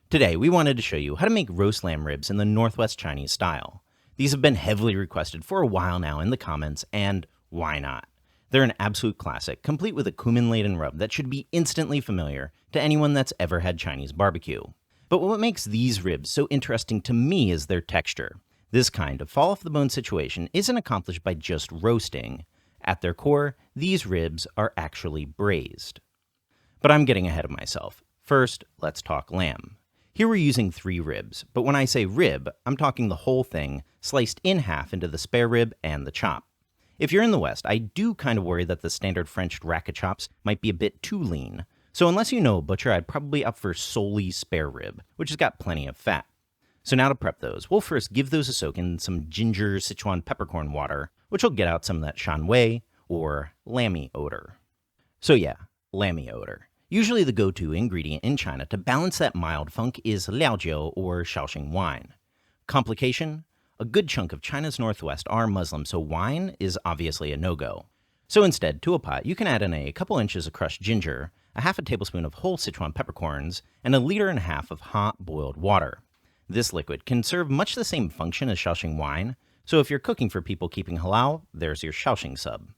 Today, we wanted to show you how to make roast lamb ribs in the Northwest Chinese style. These have been heavily requested for a while now in the comments, and why not? They're an absolute classic, complete with a cumin-laden rub that should be instantly familiar to anyone that's ever had Chinese barbecue. But what makes these ribs so interesting to me is their texture. This kind of fall-off-the-bone situation isn't accomplished by just roasting. At their core, these ribs are actually braised. But I'm getting ahead of myself. First, let's talk lamb. Here we're using 3 ribs, but when I say rib, I'm talking the whole thing, sliced in half into the spare rib and the chop. If you're in the West, I do kind of worry that the standard French rack of chops might be a bit too lean. So unless you know a butcher, I'd probably opt for solely spare rib, which has got plenty of fat. So now to prep those, we'll first give those a soak in some ginger Sichuan peppercorn water, which will get out some of that shan wei, or lammy odor. So yeah, lammy odor. Usually the go-to ingredient in China to balance that mild funk is liaojiu or Shaoxing wine. Complication? A good chunk of China's northwest are Muslim, so wine is obviously a no-go. So instead, to a pot, you can add in a couple inches of crushed ginger, a half a tablespoon of whole Sichuan peppercorns, and 1.5 liters of hot boiled water. This liquid can serve much the same function as Shaoxing wine, so if you're cooking for people keeping halal, there's your Shaoxing sub.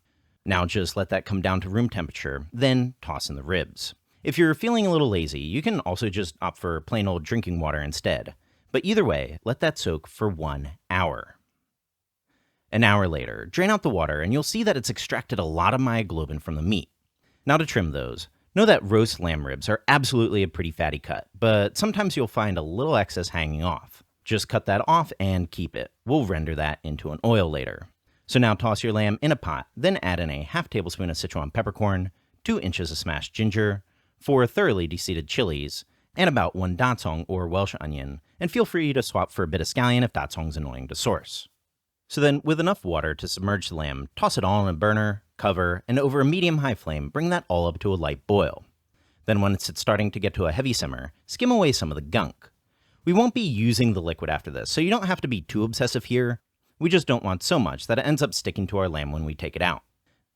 Now just let that come down to room temperature, then toss in the ribs. If you're feeling a little lazy, you can also just opt for plain old drinking water instead. But either way, let that soak for 1 hour. An hour later, drain out the water and you'll see that it's extracted a lot of myoglobin from the meat. Now to trim those. Know that roast lamb ribs are absolutely a pretty fatty cut, but sometimes you'll find a little excess hanging off. Just cut that off and keep it. We'll render that into an oil later. So now toss your lamb in a pot, then add in a half tablespoon of Sichuan peppercorn, 2 inches of smashed ginger, 4 thoroughly deseeded chilies, and about 1 dacong or Welsh onion, and feel free to swap for a bit of scallion if dacong's annoying to source. So then, with enough water to submerge the lamb, toss it all in a burner, cover, and over a medium-high flame, bring that all up to a light boil. Then once it's starting to get to a heavy simmer, skim away some of the gunk. We won't be using the liquid after this, so you don't have to be too obsessive here. We just don't want so much that it ends up sticking to our lamb when we take it out.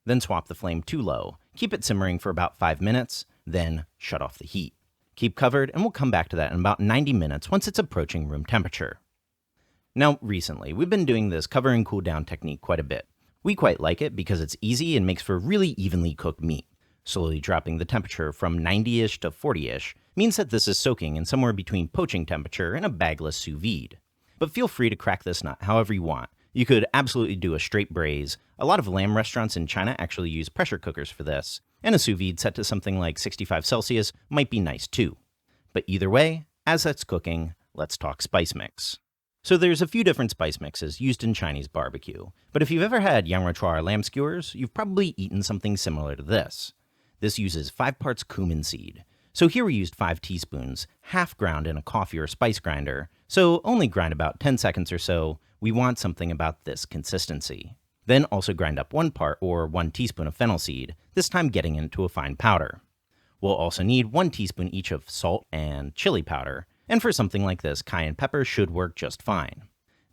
Then swap the flame to low, keep it simmering for about 5 minutes, then shut off the heat. Keep covered, and we'll come back to that in about 90 minutes once it's approaching room temperature. Now, recently, we've been doing this cover and cool down technique quite a bit. We quite like it because it's easy and makes for really evenly cooked meat. Slowly dropping the temperature from 90-ish to 40-ish means that this is soaking in somewhere between poaching temperature and a bagless sous vide. But feel free to crack this nut however you want. You could absolutely do a straight braise. A lot of lamb restaurants in China actually use pressure cookers for this, and a sous vide set to something like 65 Celsius might be nice too. But either way, as that's cooking, let's talk spice mix. So there's a few different spice mixes used in Chinese barbecue, but if you've ever had or lamb skewers, you've probably eaten something similar to this. This uses 5 parts cumin seed. So here we used 5 teaspoons, half ground in a coffee or spice grinder, so only grind about 10 seconds or so. We want something about this consistency. Then also grind up 1 part or 1 teaspoon of fennel seed, this time getting into a fine powder. We'll also need 1 teaspoon each of salt and chili powder, and for something like this, cayenne pepper should work just fine.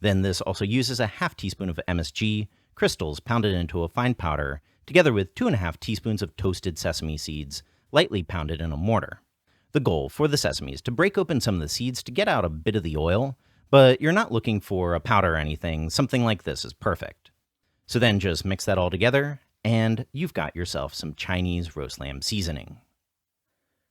Then this also uses a half teaspoon of MSG, crystals pounded into a fine powder, together with 2.5 teaspoons of toasted sesame seeds, lightly pounded in a mortar. The goal for the sesame is to break open some of the seeds to get out a bit of the oil, but you're not looking for a powder or anything. Something like this is perfect. So then just mix that all together, and you've got yourself some Chinese roast lamb seasoning.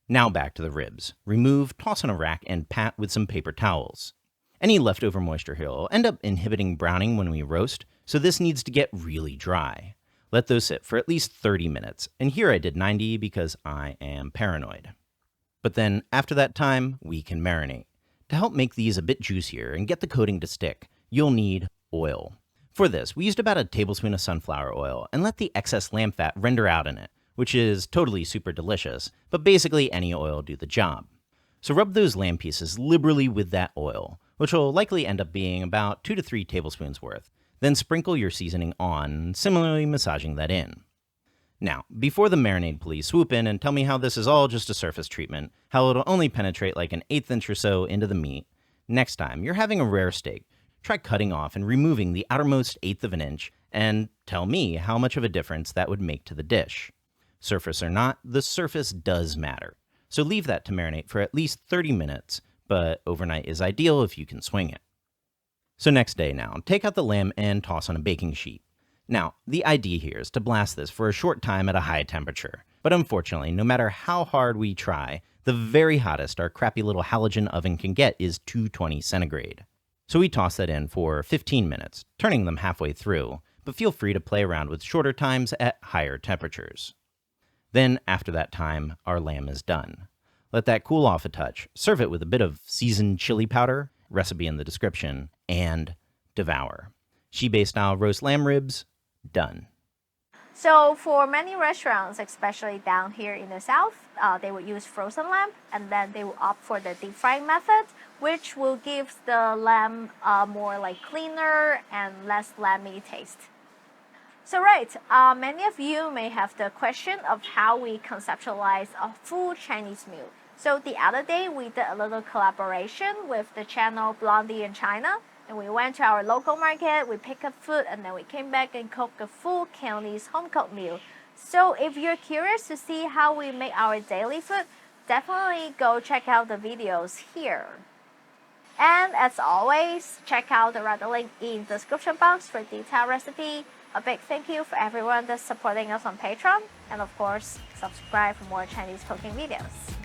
Now back to the ribs. Remove, toss on a rack, and pat with some paper towels. Any leftover moisture here will end up inhibiting browning when we roast, so this needs to get really dry. Let those sit for at least 30 minutes, and here I did 90 because I am paranoid. But then, after that time, we can marinate. To help make these a bit juicier and get the coating to stick, you'll need oil. For this, we used about a tablespoon of sunflower oil and let the excess lamb fat render out in it, which is totally super delicious, but basically any oil will do the job. So rub those lamb pieces liberally with that oil, which will likely end up being about 2 to 3 tablespoons worth. Then sprinkle your seasoning on, similarly massaging that in. Now, before the marinade police swoop in and tell me how this is all just a surface treatment, how it'll only penetrate like an 1/8 inch or so into the meat, next time you're having a rare steak, try cutting off and removing the outermost 1/8 of an inch and tell me how much of a difference that would make to the dish. Surface or not, the surface does matter. So leave that to marinate for at least 30 minutes, but overnight is ideal if you can swing it. So next day now, take out the lamb and toss on a baking sheet. Now, the idea here is to blast this for a short time at a high temperature, but unfortunately, no matter how hard we try, the very hottest our crappy little halogen oven can get is 220 centigrade. So we toss that in for 15 minutes, turning them halfway through, but feel free to play around with shorter times at higher temperatures. Then, after that time, our lamb is done. Let that cool off a touch, serve it with a bit of seasoned chili powder, recipe in the description, and devour. Shibe style roast lamb ribs, done. So for many restaurants, especially down here in the south, they would use frozen lamb, and then they will opt for the deep frying method, which will give the lamb more like cleaner and less lamby taste. So many of you may have the question of how we conceptualize a full Chinese meal. So the other day we did a little collaboration with the channel Blondie in China, and we went to our local market, we picked up food, and then we came back and cooked a full Cantonese home-cooked meal. So if you're curious to see how we make our daily food, definitely go check out the videos here. And as always, check out the other link in the description box for detailed recipe. A big thank you for everyone that's supporting us on Patreon, and of course, subscribe for more Chinese cooking videos.